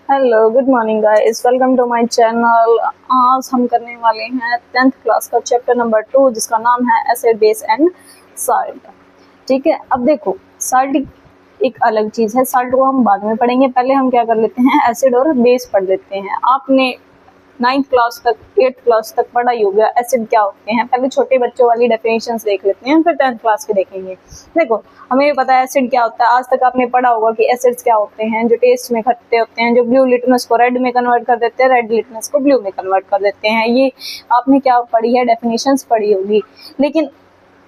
Hello good morning guys, welcome to my channel. आज हम करने वाले हैं 10th क्लास का चैप्टर नंबर 2 जिसका नाम है एसिड बेस एंड साल्ट। ठीक है, अब देखो साल्ट एक अलग चीज है, साल्ट को हम बाद में पढ़ेंगे। पहले हम क्या कर लेते हैं, एसिड और बेस पढ़ लेते हैं। आपने 9th क्लास तक 8th क्लास तक पढ़ा ही हो गया एसिड क्या होते हैं। पहले छोटे बच्चों वाली डेफिनेशंस देख लेते हैं, फिर 10th क्लास के देखेंगे। देखो हमें भी पता है एसिड क्या होता है, आज तक आपने पढ़ा होगा कि एसिड्स क्या होते हैं, जो टेस्ट में खट्टे होते हैं, जो ब्लू लिटमस को रेड में कन्वर्ट कर देते हैं, रेड लिटमस को ब्लू में कन्वर्ट कर देते हैं। ये आपने क्या पढ़ी है, डेफिनेशंस पढ़ी होगी। लेकिन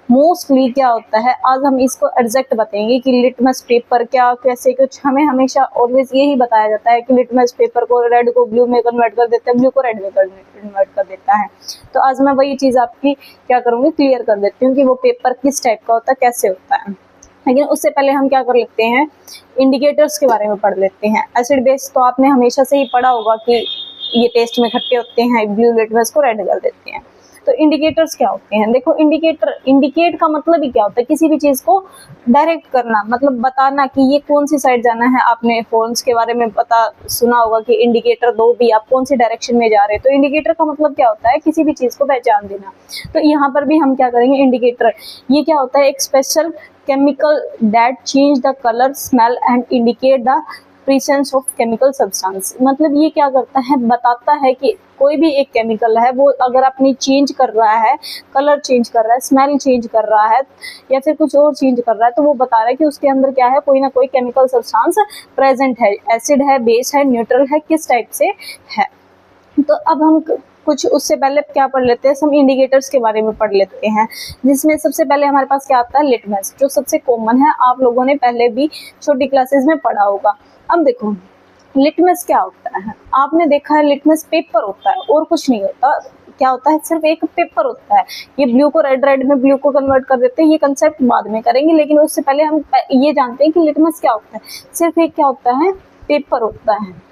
मोस्टली क्या होता है, आज हम इसको एग्जैक्ट बताएंगे कि लिटमस पेपर क्या कैसे कुछ। हमें हमेशा ऑलवेज यही बताया जाता है कि लिटमस पेपर को रेड को ब्लू में कन्वर्ट कर देता है, ब्लू को रेड में कन्वर्ट कर देता है। तो आज मैं वही चीज आपकी क्या करूंगी, क्लियर कर देती हूँ कि वो पेपर किस टाइप का होता है, कैसे होता है। लेकिन उससे पहले हम क्या कर लेते हैं, इंडिकेटर्स के बारे में पढ़ लेते हैं। एसिड बेस तो आपने हमेशा से ही पढ़ा होगा कि ये टेस्ट में खट्टे होते हैं, ब्लू लिटमस को रेड कर देते हैं। तो इंडिकेटर्स क्या होते हैं, देखो इंडिकेट का मतलब ही क्या होता है, किसी भी चीज को डायरेक्ट करना, मतलब बताना कि ये कौन सी साइड जाना है। आपने हॉर्न्स के बारे में पता सुना होगा कि इंडिकेटर दो भी, आप कौन सी डायरेक्शन में जा रहे हैं। तो इंडिकेटर का मतलब क्या होता है, किसी भी चीज को पहचान देना। तो यहाँ पर भी हम क्या करेंगे, इंडिकेटर ये क्या होता है, एक special chemical that change the colour, smell and indicate the presence of chemical substance. मतलब ये क्या करता है, बताता है कि कोई भी एक केमिकल है वो अगर अपनी चेंज कर रहा है, कलर चेंज कर रहा है, स्मेल चेंज कर रहा है या फिर कुछ और चेंज कर रहा है, तो वो बता रहा है कि उसके अंदर क्या है, कोई ना कोई केमिकल सब्सटेंस प्रेजेंट है। एसिड है, बेस है, न्यूट्रल है, किस टाइप से है। तो अब हम कुछ उससे पहले क्या पढ़ लेते हैं, हम इंडिकेटर्स के बारे में पढ़ लेते हैं, जिसमें सबसे पहले हमारे पास क्या आता है, लिटमस, जो सबसे कॉमन है, आप लोगों ने पहले भी छोटी क्लासेस में पढ़ा होगा। अब देखो लिटमस क्या होता है, आपने देखा है लिटमस पेपर होता है और कुछ नहीं होता। क्या होता है, सिर्फ एक पेपर होता है। ये ब्लू को रेड, रेड में ब्लू को कन्वर्ट कर देते हैं। ये कंसेप्ट बाद में करेंगे, लेकिन उससे पहले हम ये जानते हैं कि लिटमस क्या होता है। सिर्फ एक क्या होता है, पेपर होता है।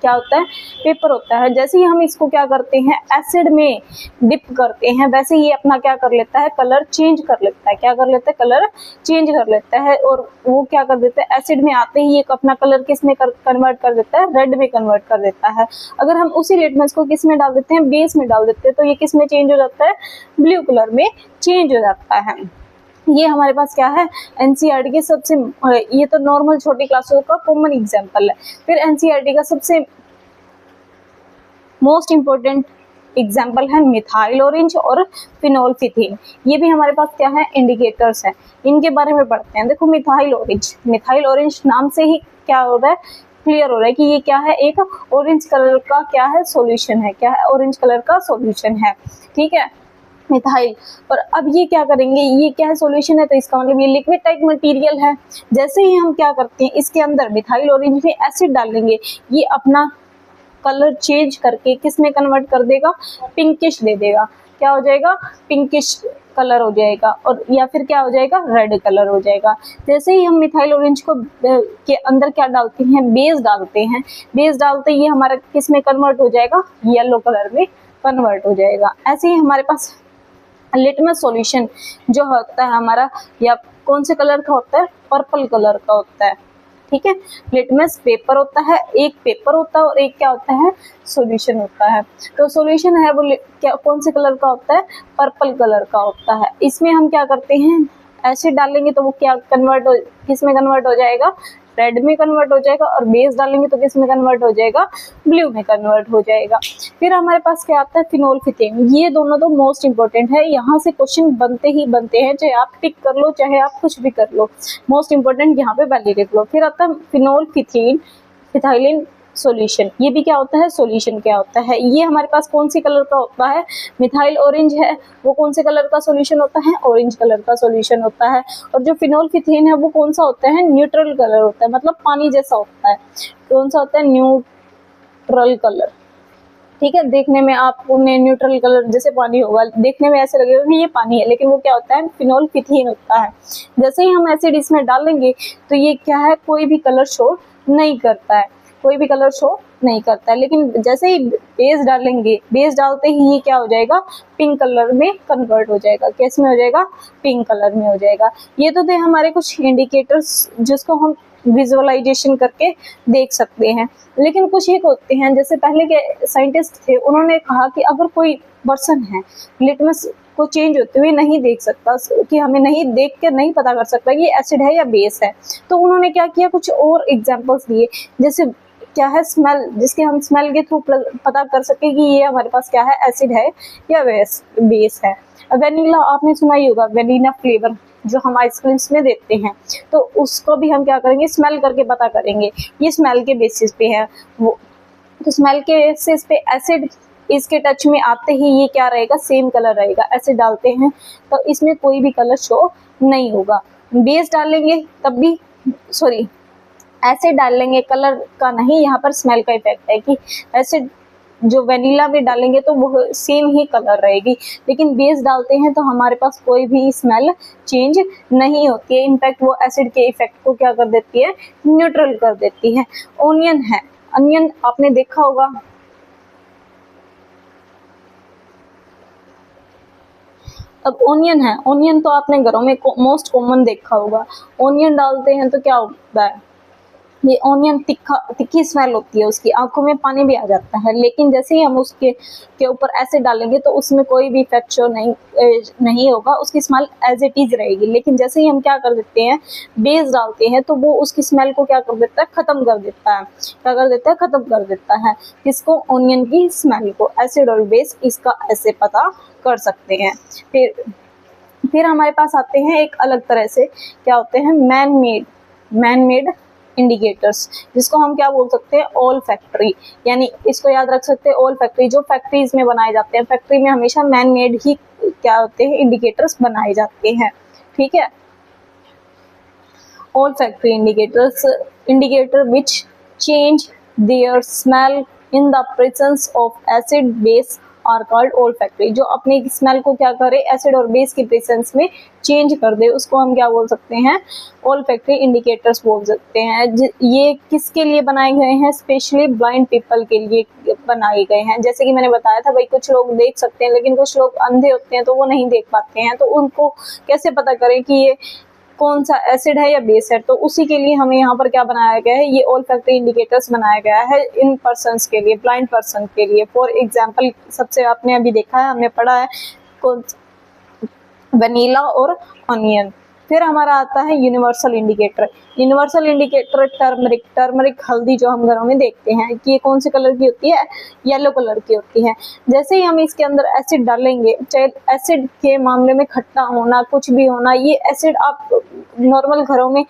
क्या होता है, पेपर होता है। जैसे ही हम इसको क्या करते हैं, एसिड में डिप करते हैं, वैसे ही अपना क्या कर लेता है, कलर चेंज कर लेता है। क्या कर लेता है, कलर चेंज कर लेता है। और वो क्या कर देता है, एसिड में आते ही एक अपना कलर किस में कन्वर्ट कर देता है, रेड में कन्वर्ट कर देता है। अगर हम उसी लिटमस को किस में डाल देते हैं, बेस में डाल देते हैं, तो ये किस में चेंज हो जाता है, ब्लू कलर में चेंज हो जाता है। ये हमारे पास क्या है, एनसीईआरटी के सबसे, ये तो नॉर्मल छोटी क्लासों का कॉमन एग्जांपल है। फिर एनसीईआरटी का सबसे मोस्ट इंपोर्टेंट एग्जाम्पल है मिथाइल ऑरेंज और फिनोल्फिथीन। ये भी हमारे पास क्या है, इंडिकेटर्स है। इनके बारे में पढ़ते हैं। देखो मिथाइल ऑरेंज नाम से ही क्या हो रहा है, क्लियर हो रहा है कि ये क्या है, एक ऑरेंज कलर का क्या है, सॉल्यूशन है। क्या है, ऑरेंज कलर का सॉल्यूशन है। ठीक है, मिथाइल। और अब ये क्या करेंगे, ये क्या है, सॉल्यूशन है, तो इसका मतलब ये लिक्विड टाइप मटेरियल है। जैसे ही हम क्या करते हैं, इसके अंदर मिथाइल ऑरेंज में एसिड डालेंगे, ये अपना कलर चेंज करके किस में कन्वर्ट कर देगा, पिंकिश दे देगा। क्या हो जाएगा, पिंकिश कलर हो जाएगा, और या फिर क्या हो जाएगा, रेड कलर हो जाएगा। जैसे ही हम मिथाइल ऑरेंज को के अंदर क्या डालते हैं, बेस डालते हैं, बेस डालते ही हमारा किस में कन्वर्ट हो जाएगा, येलो कलर में कन्वर्ट हो जाएगा। ऐसे ही हमारे पास लिटमस सॉल्यूशन जो होता है हमारा, या कौन से कलर का होता है, पर्पल कलर का होता है। ठीक है, लिटमस पेपर होता है, एक पेपर होता है और एक क्या होता है, सॉल्यूशन होता है। तो सॉल्यूशन है वो क्या, कौन से कलर का होता है, पर्पल कलर का होता है। इसमें हम क्या करते हैं, एसिड डालेंगे तो वो क्या किस में कन्वर्ट हो जाएगा, रेड में कन्वर्ट हो जाएगा। और बेस डालेंगे तो किस में कन्वर्ट हो जाएगा, ब्लू में कन्वर्ट हो जाएगा। फिर हमारे पास क्या आता है, फिनोल्फिथीन। ये दोनों तो मोस्ट इंपोर्टेंट है, यहाँ से क्वेश्चन बनते ही बनते हैं, चाहे आप टिक कर लो चाहे आप कुछ भी कर लो, मोस्ट इंपोर्टेंट यहाँ पे वैल्यू लिख लो। फिर आता है फिनोल्फिथीन, फिथाइलिन सॉल्यूशन। ये भी क्या होता है, सॉल्यूशन क्या होता है। ये हमारे पास कौन सी कलर का होता है, मिथाइल ऑरेंज है, वो कौन से कलर का सॉल्यूशन होता है, ऑरेंज कलर का सॉल्यूशन होता है। और जो फिनोल्फिथीन है वो कौन सा होता है, न्यूट्रल कलर होता है, मतलब पानी जैसा होता है। कौन सा होता है, न्यूट्रल कलर। ठीक है, देखने में आपने न्यूट्रल कलर जैसे पानी होगा, देखने में ऐसे लगेगा कि ये पानी है, लेकिन वो क्या होता है, फिनोल्फिथीन होता है। जैसे ही हम एसिड इसमें डालेंगे तो ये क्या है, कोई भी कलर शो नहीं करता है, कोई भी कलर शो नहीं करता है। लेकिन जैसे ही बेस डालेंगे, बेस डालते ही ये क्या हो जाएगा, पिंक कलर में कन्वर्ट हो जाएगा। कैसे में हो जाएगा, पिंक कलर में हो जाएगा। ये तो थे हमारे कुछ इंडिकेटर्स जिसको हम विजुअलाइजेशन करके देख सकते हैं। लेकिन कुछ एक होते हैं, जैसे पहले के साइंटिस्ट थे, उन्होंने कहा कि अगर कोई पर्सन है लिटमस को चेंज होते हुए नहीं देख सकता, कि हमें नहीं देख के नहीं पता कर सकता कि एसिड है या बेस है, तो उन्होंने क्या किया, कुछ और एग्जांपल्स दिए। जैसे क्या है, स्मेल, जिसके हम स्मेल के थ्रू पता कर सके कि ये हमारे पास क्या है, एसिड है या बेस है। वेनिला आपने सुना ही होगा, वेनिला फ्लेवर जो हम आइसक्रीम्स में देते हैं, तो उसको भी हम क्या करेंगे, स्मेल करके पता करेंगे ये स्मेल के बेसिस पे है वो। तो स्मेल के बेसिस पे एसिड इसके टच में आते ही ये क्या रहेगा, सेम कलर रहेगा। एसिड डालते हैं तो इसमें कोई भी कलर शो नहीं होगा। बेस डालेंगे तब भी, सॉरी, एसिड डालेंगे कलर का नहीं, यहाँ पर स्मेल का इफेक्ट है कि एसिड जो वेनिला में डालेंगे तो वो सेम ही कलर रहेगी, लेकिन बेस डालते हैं तो हमारे पास कोई भी स्मेल चेंज नहीं होती है। इनफैक्ट वो एसिड के इफेक्ट को क्या कर देती है, न्यूट्रल कर देती है। ओनियन है, अनियन आपने देखा होगा, अब ओनियन है, ओनियन तो आपने घरों में मोस्ट कॉमन देखा होगा। ओनियन डालते हैं तो क्या होता है, ये ओनियन तिखी स्मेल होती है, उसकी आंखों में पानी भी आ जाता है। लेकिन जैसे ही हम उसके ऊपर एसिड डालेंगे तो उसमें कोई भी इफेक्ट शो नहीं होगा, उसकी स्मेल एज इट इज रहेगी। लेकिन जैसे ही हम क्या कर देते हैं, बेस डालते हैं, तो वो उसकी स्मेल को क्या कर देता है, खत्म कर देता है। क्या कर देता है, खत्म कर देता है। किसको, ओनियन की स्मेल को। एसिड और बेस इसका ऐसे पता कर सकते हैं। फिर हमारे पास आते हैं एक अलग तरह से, क्या होते हैं, मैन मेड इंडिकेटर्स, जिसको हम क्या बोल सकते हैं, ऑल फैक्ट्री। यानी इसको याद रख सकते हैं, ऑल फैक्ट्री जो फैक्ट्रीज में बनाए जाते हैं। फैक्ट्री में हमेशा मैन मेड ही क्या होते हैं, इंडिकेटर्स बनाए जाते हैं। ठीक है, all factory indicators, indicator which change their smell in the presence of acid base are called olfactory। जो अपनी स्मेल को क्या करे, एसिड और बेस की प्रेजेंस में चेंज कर दे, उसको हम क्या बोल सकते हैं, olfactory इंडिकेटर्स बोल सकते हैं। ये किसके लिए बनाए गए हैं, स्पेशली ब्लाइंड पीपल के लिए बनाए गए हैं। जैसे कि मैंने बताया था भाई, कुछ लोग देख सकते हैं लेकिन कुछ लोग अंधे होते हैं तो वो नहीं देख पाते हैं, तो उनको कैसे पता करें कि ये कौन सा एसिड है या बेस है। तो उसी के लिए हमें यहाँ पर क्या बनाया गया है, ये olfactory इंडिकेटर्स बनाया गया है इन पर्सन्स के लिए, ब्लाइंड पर्सन के लिए। फॉर एग्जांपल, सबसे आपने अभी देखा है, हमने पढ़ा है वनीला और ऑनियन। फिर हमारा आता है universal indicator. Universal indicator turmeric हल्दी जो हम घरों में देखते हैं कि ये कौन से कलर की होती है, येलो कलर की होती है। जैसे ही हम इसके अंदर एसिड डालेंगे, चाहे एसिड के मामले में खट्टा होना, कुछ भी होना, ये एसिड आप नॉर्मल घरों में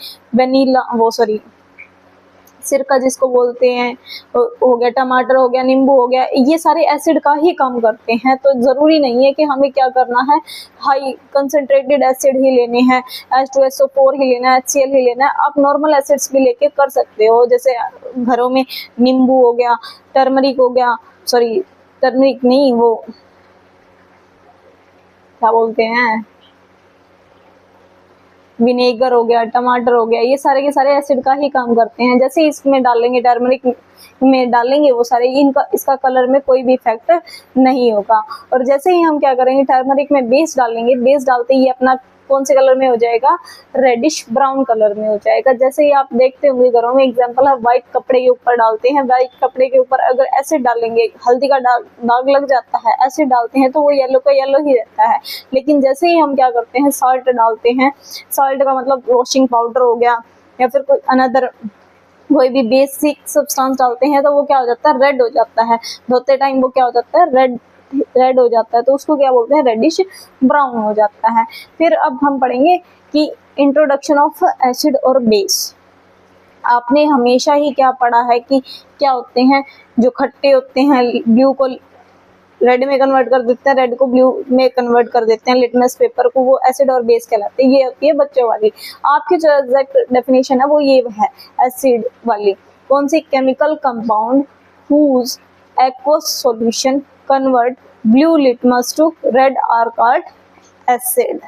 सिरका जिसको बोलते हैं हो गया, टमाटर हो गया, नींबू हो गया, ये सारे एसिड का ही काम करते हैं। तो जरूरी नहीं है कि हमें क्या करना है, हाई कंसंट्रेटेड एसिड ही लेने हैं, H2SO4 ही लेना है, HCl ही लेना है। आप नॉर्मल एसिड्स भी लेके कर सकते हो। जैसे घरों में नींबू हो गया, टर्मरिक हो गया, सॉरी टर्मरिक नहीं, वो क्या बोलते हैं, विनेगर हो गया, टमाटर हो गया, ये सारे के सारे एसिड का ही काम करते हैं। जैसे इसमें डालेंगे, टर्मरिक में डालेंगे, वो सारे इसका कलर में कोई भी इफेक्ट नहीं होगा। और जैसे ही हम क्या करेंगे, टर्मरिक में बेस डालेंगे, बेस डालते ही अपना कौन से कलर में हो जाएगा, रेडिश ब्राउन कलर में हो जाएगा। जैसे ही आप देखते होंगे घरों में, एग्जांपल है, व्हाइट कपड़े के ऊपर डालते हैं, व्हाइट कपड़े के ऊपर अगर एसिड डालेंगे, हल्दी का दाग लग जाता है, एसिड डालते हैं तो वो येलो का येलो ही रहता है। लेकिन जैसे ही हम क्या करते हैं, सॉल्ट डालते हैं, सॉल्ट का मतलब वॉशिंग पाउडर हो गया या फिर कोई अनदर कोई भी बेसिक सब्सटेंस डालते हैं, तो वो क्या हो जाता है, रेड हो जाता है। धोते टाइम वो क्या हो जाता है, रेड हो जाता है, तो उसको क्या बोलते हैं, रेडिश ब्राउन हो जाता है। फिर अब हम पढ़ेंगे कि इंट्रोडक्शन ऑफ एसिड और बेस। आपने हमेशा ही क्या पढ़ा है कि क्या होते हैं, जो खट्टे होते हैं, ब्लू को रेड में कन्वर्ट कर देते हैं, रेड को ब्लू में कन्वर्ट कर देते हैं, लिटमस पेपर को, वो एसिड और बेस कहलाते हैं। ये होती है बच्चों वाली। आपकी जो एग्जैक्ट डेफिनेशन है वो ये है एसिड वाली। कौन सी, chemical compound whose aqueous solution convert blue litmus to red are called acid।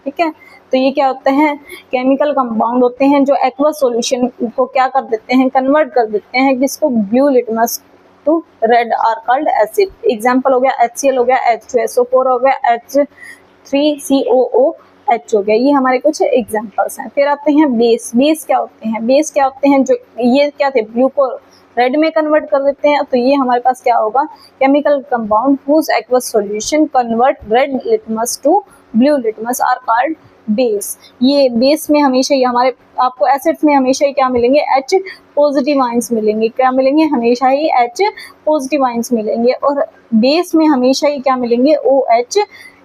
ठीक है, तो ये क्या होते हैं, केमिकल कंपाउंड होते हैं जो एक्वस सॉल्यूशन को क्या कर देते हैं, कन्वर्ट कर देते हैं, किसको, blue litmus to red are called acid. Example हो गया HCl हो गया, H2SO4 हो गया, H3COO H हो गया। ये हमारे कुछ एग्जांपल्स हैं। फिर आते हैं बेस। बेस क्या होते हैं? बेस क्या होते हैं? जो ये क्या थे, ब्लू को रेड में कन्वर्ट कर देते हैं। तो ये हमारे पास क्या होगा, chemical compound whose aqueous solution convert red litmus to blue litmus are called base. ये बेस में हमेशा ये हमारे आपको एसिड्स में हमेशा ही क्या मिलेंगे, H पॉजिटिव आयंस मिलेंगे। क्या मिलेंगे? हमेशा ही H पॉजिटिव आयंस मिलेंगे। और बेस में हमेशा ही क्या मिलेंगे, OH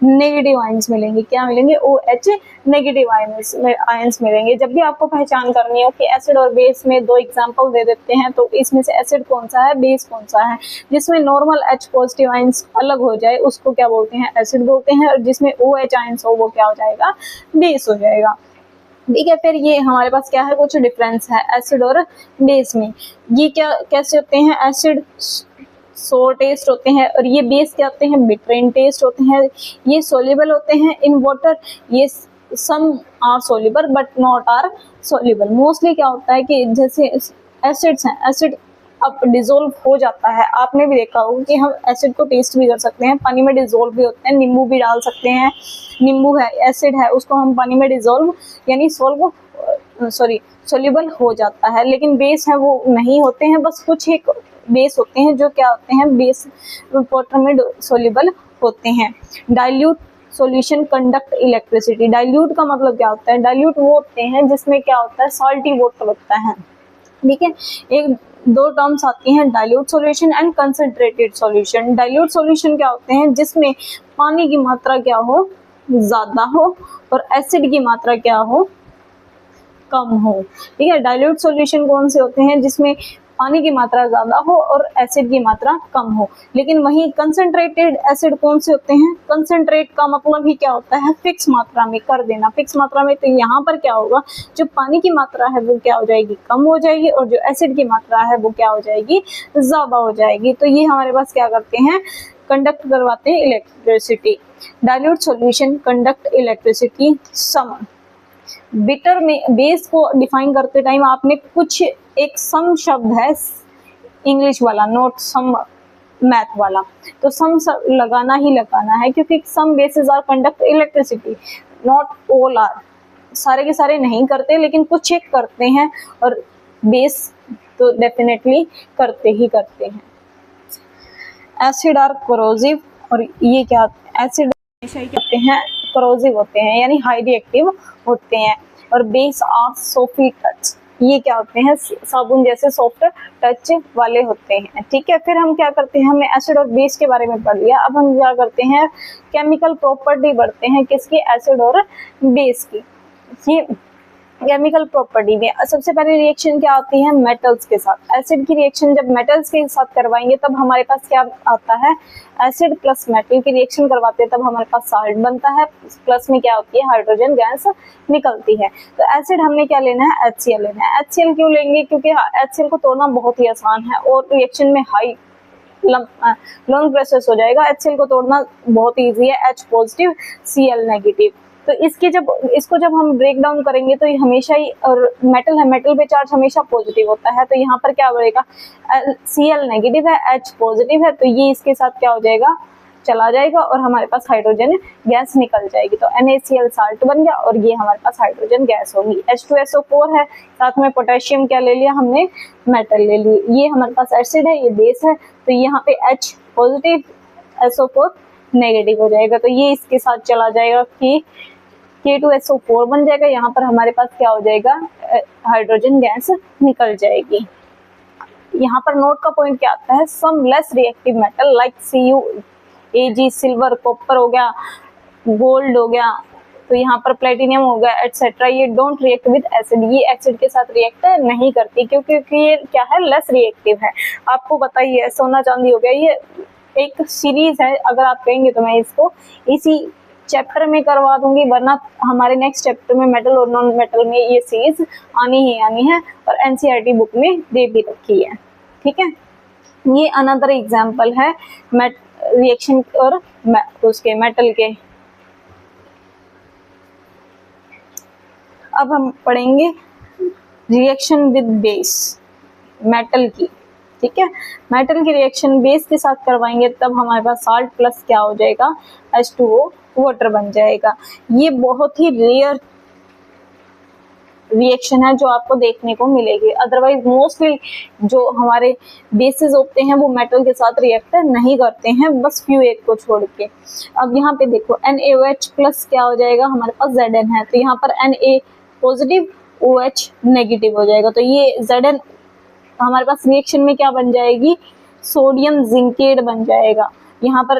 नेगेटिव आयंस मिलेंगे। क्या मिलेंगे? OH नेगेटिव आयंस मिलेंगे। जब भी आपको पहचान करनी हो कि एसिड और बेस में दो एग्जांपल दे देते हैं, तो इसमें से एसिड कौन सा है, बेस कौन सा है। जिसमें नॉर्मल H पॉजिटिव आयंस अलग हो जाए उसको क्या बोलते हैं, एसिड बोलते हैं। और जिसमें OH आयंस हो वो क्या हो जाएगा, बेस हो जाएगा। ठीक है। फिर ये हमारे पास क्या है, कुछ डिफरेंस है एसिड और बेस में। ये क्या कैसे होते हैं, एसिड सोर टेस्ट होते हैं और ये बेस क्या होते हैं, बिटरेन टेस्ट होते हैं। ये सोल्यूबल होते हैं इन वाटर। ये some are soluble but not are soluble. Mostly क्या होता है कि जैसे एसिड्स हैं, एसिड अब डिजोल्व हो जाता है। आपने भी देखा होगा कि हम एसिड को टेस्ट भी कर सकते हैं, पानी में डिजोल्व भी होते हैं। नींबू भी डाल सकते हैं, नींबू है एसिड है, उसको हम पानी में डिजोल्व यानी सोल्यूबल हो जाता है। लेकिन बेस है वो नहीं होते हैं, बस कुछ एक बेस होते हैं जो क्या होते हैं, बेस वाटर में सोल्यूबल होते हैं। Dilute solution conduct electricity. Dilute का मतलब क्या होता है, डाइल्यूट वो होते हैं जिसमें क्या होता है, सॉल्टी वाटर होता है। ठीक है। एक दो टर्म्स आती हैं, dilute solution and concentrated solution. Dilute solution क्या होते हैं, जिसमें पानी की मात्रा क्या हो, ज्यादा हो, और एसिड की मात्रा क्या हो, कम हो। ठीक है। डाइल्यूट सॉल्यूशन कौन से होते हैं, जिसमें पानी की मात्रा ज्यादा हो और एसिड की मात्रा कम हो। लेकिन वहीं कंसंट्रेटेड एसिड कौन से होते हैं, कंसंट्रेट का मतलब ही क्या होता है, फिक्स मात्रा में कर देना, फिक्स मात्रा में। तो यहाँ पर क्या होगा, जो पानी की मात्रा है वो क्या हो जाएगी, कम हो जाएगी, और जो एसिड की मात्रा है वो क्या हो जाएगी, ज्यादा हो जाएगी। तो ये हमारे पास क्या करते हैं, कंडक्ट करवाते हैं electricity. Dilute solution conduct electricity some. Bitter में बेस को डिफाइन करते टाइम आपने कुछ एक सम शब्द है इंग्लिश वाला, नोट सम मैथ वाला, तो सम लगाना ही लगाना है, क्योंकि some bases are conduct electricity, not all are. सारे के सारे नहीं करते, लेकिन कुछ एक करते हैं, और बेस तो डेफिनेटली करते ही करते हैं। एसिड आर कोरोसिव, और ये क्या, एसिड हमेशा ही कहते हैं कोरोसिव होते हैं यानी हाई रिएक्टिव होते हैं। और बेस आर सॉफ्ट टच, ये क्या होते हैं, साबुन जैसे सॉफ्ट टच वाले होते हैं। ठीक है। फिर हम क्या करते हैं, हमने एसिड और बेस के बारे में पढ़ लिया। अब हम क्या करते हैं, केमिकल प्रॉपर्टी बढ़ते हैं, किसकी, एसिड और बेस की। ये केमिकल प्रॉपर्टी में सबसे पहले रिएक्शन क्या आती है, मेटल्स के साथ। एसिड की रिएक्शन जब मेटल्स के साथ करवाएंगे तब हमारे पास क्या आता है, एसिड प्लस मेटल की रिएक्शन करवाते हैं तब हमारे पास साल्ट बनता है। प्लस में क्या होती है, हाइड्रोजन गैस निकलती है। तो एसिड हमने क्या लेना है, HCl लेना है। HCl क्यों लेंगे, क्योंकि HCl को तोड़ना बहुत ही आसान है और रिएक्शन में हाई लॉन्ग प्रोसेस हो जाएगा। HCl को तोड़ना बहुत ईजी है, H पॉजिटिव Cl नेगेटिव। तो इसको जब हम ब्रेक डाउन करेंगे तो ये हमेशा ही, और मेटल है, मेटल पे चार्ज हमेशा पॉजिटिव होता है, तो यहाँ पर क्या बनेगा, Cl नेगेटिव है, H पॉजिटिव है, तो ये इसके साथ क्या हो जाएगा, चला जाएगा, और हमारे पास हाइड्रोजन गैस निकल जाएगी। तो NaCl साल्ट बन गया, और ये हमारे पास हाइड्रोजन गैस होगी। H2SO4 है, साथ में पोटेशियम क्या ले लिया हमने, मेटल ले लिए। ये हमारे पास एसिड है, ये बेस है, तो यहाँ पे H पॉजिटिव SO4 नेगेटिव हो जाएगा, तो ये इसके साथ चला जाएगा कि K2SO4 बन जाएगा। यहाँ पर हमारे पास क्या हो जाएगा, हाइड्रोजन गैस निकल जाएगी। यहाँ पर नोट का पॉइंट क्या आता है, some less reactive metal like Cu Ag silver copper हो गया, गोल्ड हो गया, तो यहाँ पर प्लेटिनियम हो गया एटसेट्रा, ये डोंट रिएक्ट विद एसिड, ये एसिड के साथ रिएक्ट नहीं करती, क्योंकि ये क्या है, लेस रिएक्टिव है। आपको पता ही है, सोना चांदी हो गया, ये एक सीरीज है, अगर आप कहेंगे तो मैं इसको इसी चैप्टर में करवा दूंगी, वरना हमारे नेक्स्ट चैप्टर में मेटल और नॉन मेटल में ये सीरीज आनी ही आनी है, और NCERT बुक में दे भी रखी है। ठीक है। ये अनदर एग्जांपल है रिएक्शन और उसके मेटल के। अब हम पढ़ेंगे रिएक्शन विद बेस, मेटल की। ठीक है। मेटल की रिएक्शन बेस के साथ करवाएंगे तब हमारे पास साल्ट प्लस क्या हो जाएगा, H2O वाटर बन जाएगा। ये बहुत ही रेयर रिएक्शन है जो आपको देखने को मिलेगी, अदरवाइज मोस्टली जो हमारे बेसिस होते हैं वो मेटल के साथ रिएक्ट नहीं करते हैं, बस फ्यू एक को छोड़ के। अब यहाँ पे देखो NaOH प्लस क्या हो जाएगा, हमारे पास Zn है, तो यहाँ पर Na पॉजिटिव, OH नेगेटिव हो जाएगा। तो ये Zn हमारे पास रिएक्शन में क्या बन जाएगी, सोडियम जिंकेट बन जाएगा। यहाँ पर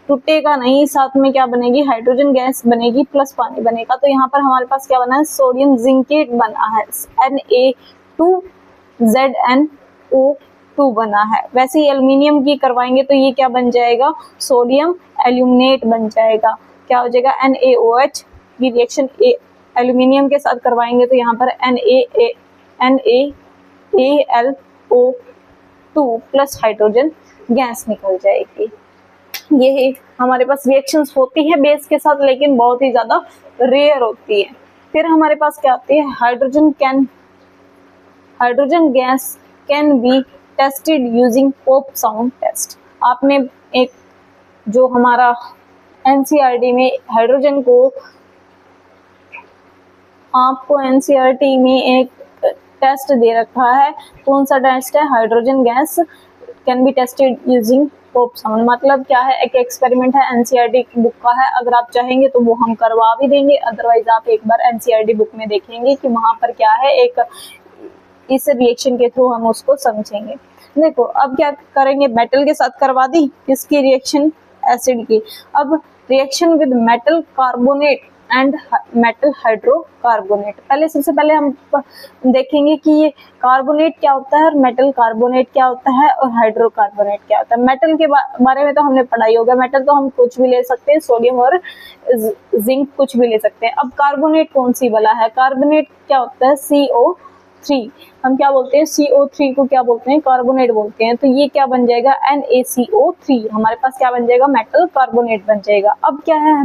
टूटेगा नहीं, साथ में क्या बनेगी, हाइड्रोजन गैस बनेगी प्लस पानी बनेगा। तो यहाँ पर हमारे पास क्या बना है, सोडियम जिंकेट बना है, Na2ZnO2 बना है। वैसे ही एल्यूमिनियम की करवाएंगे तो ये क्या बन जाएगा, सोडियम एल्यूमिनेट बन जाएगा। क्या हो जाएगा, NaOH की रिएक्शन एल्यूमिनियम के साथ करवाएंगे तो यहाँ पर NaAlO2 प्लस हाइड्रोजन गैस निकल जाएगी। ये हमारे पास रिएक्शंस होती है बेस के साथ, लेकिन बहुत ही ज्यादा रेयर होती है। फिर हमारे पास क्या आती है, hydrogen gas can be tested using pop sound test. आपने एक जो हमारा एनसीईआरटी में हाइड्रोजन को, आपको एनसीईआरटी में एक टेस्ट दे रखा है, कौन सा टेस्ट है, hydrogen gas can be tested using pop sound. मतलब क्या है, एक एक्सपेरिमेंट है, एनसीईआरटी बुक का है, अगर आप चाहेंगे तो वो हम करवा भी देंगे, अदरवाइज आप एक बार एनसीईआरटी बुक में देखेंगे कि वहां पर क्या है, एक इस रिएक्शन के थ्रू हम उसको समझेंगे। देखो अब क्या करेंगे, मेटल के साथ करवा दी इसकी रिएक्शन एसिड की। अब reaction with metal carbonate and metal hydrocarbonate. पहले सबसे पहले हम देखेंगे कि ये कार्बोनेट क्या होता है और मेटल कार्बोनेट क्या होता है और हाइड्रोकार्बोनेट क्या होता है। मेटल के बारे में तो हमने पढ़ाई होगा, मेटल तो हम कुछ भी ले सकते हैं, सोडियम और जिंक कुछ भी ले सकते हैं। अब कार्बोनेट कौन सी वाला है, कार्बोनेट क्या होता है, CO3। हम क्या बोलते हैं, CO3 को क्या बोलते हैं, कार्बोनेट बोलते हैं। तो ये क्या बन जाएगा, NaCO3, हमारे पास क्या बन जाएगा, मेटल कार्बोनेट बन जाएगा। अब क्या है,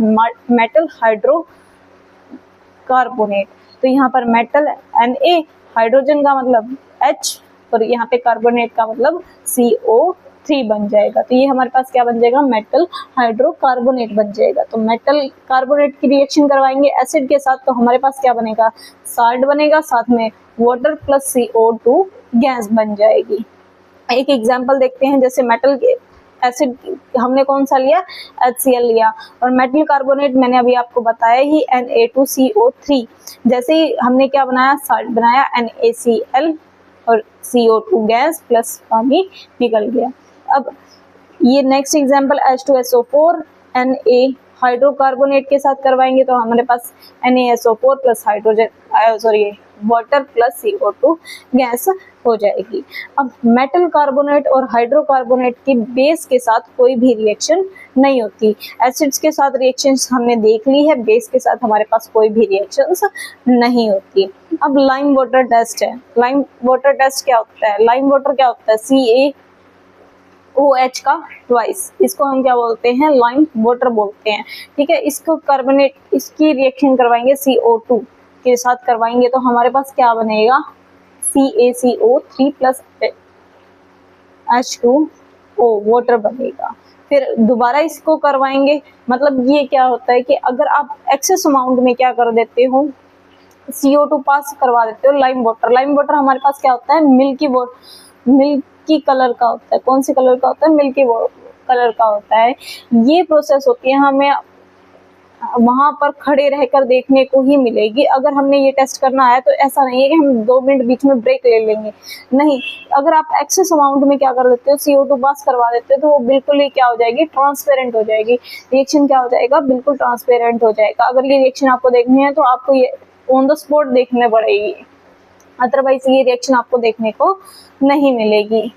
मेटल हाइड्रोकार्बोनेट। तो यहाँ पर मेटल Na, हाइड्रोजन का मतलब H और यहाँ पे कार्बोनेट का मतलब CO3 बन जाएगा। तो ये हमारे पास क्या बन जाएगा, मेटल हाइड्रोकार्बोनेट बन जाएगा। तो मेटल कार्बोनेट की रिएक्शन करवाएंगे एसिड के साथ, तो हमारे पास क्या बनेगा, साल्ट बनेगा, साथ में वाटर प्लस CO2 गैस बन जाएगी। एक एग्जांपल देखते हैं, जैसे मेटल के एसिड हमने कौन सा लिया, HCl लिया, और मेटल कार्बोनेट मैंने अभी आपको बताया ही Na2CO3। जैसे ही हमने क्या बनाया, साल्ट बनाया, NaCl और CO2 गैस प्लस पानी निकल गया। अब ये next example H2SO4 Na hydrocarbonate के साथ करवाएंगे तो हमारे पास NaSO4 plus hydrogen water plus CO2 gas हो जाएगी। अब मेटल कार्बोनेट और हाइड्रोकार्बोनेट की बेस के साथ कोई भी रिएक्शन नहीं होती। एसिड्स के साथ रिएक्शंस हमने देख ली है, बेस के साथ हमारे पास कोई भी रिएक्शंस नहीं होती। अब लाइम वाटर टेस्ट है। लाइम वाटर टेस्ट क्या होता है, लाइम वाटर क्या होता है, CaOH का ट्वाइस, इसको हम क्या बोलते हैं, लाइम वाटर बोलते हैं। ठीक है, इसको कार्बोनेट, इसकी रिएक्शन करवाएंगे CO2 के साथ करवाएंगे तो हमारे पास क्या बनेगा, CaCO3 प्लस H2O वाटर बनेगा। फिर दोबारा इसको करवाएंगे, मतलब ये क्या होता है कि अगर आप एक्सेस अमाउंट में क्या कर देते हो, CO2 पास करवा देते हो लाइम वाटर। लाइम वाटर हमारे पास क्या होता है, मिल्की कलर का होता है। कौन सी कलर का होता है, मिल्की कलर का होता है। ये प्रोसेस होती है, हमें वहां पर खड़े रहकर देखने को ही मिलेगी। अगर हमने ये टेस्ट करना है तो ऐसा नहीं है कि हम 2 मिनट बीच में ब्रेक ले लेंगे, नहीं। अगर आप एक्सेस अमाउंट में क्या कर देते हो, CO2 पास करवा देते हो तो वो बिल्कुल ही क्या हो जाएगी, ट्रांसपेरेंट हो जाएगी। रिएक्शन क्या हो जाएगा, बिल्कुल ट्रांसपेरेंट हो जाएगा। अगर ये रिएक्शन आपको देखनी है तो आपको ये ऑन द स्पॉट देखने पड़ेगी, अदरवाइज ये रिएक्शन आपको देखने को नहीं मिलेगी।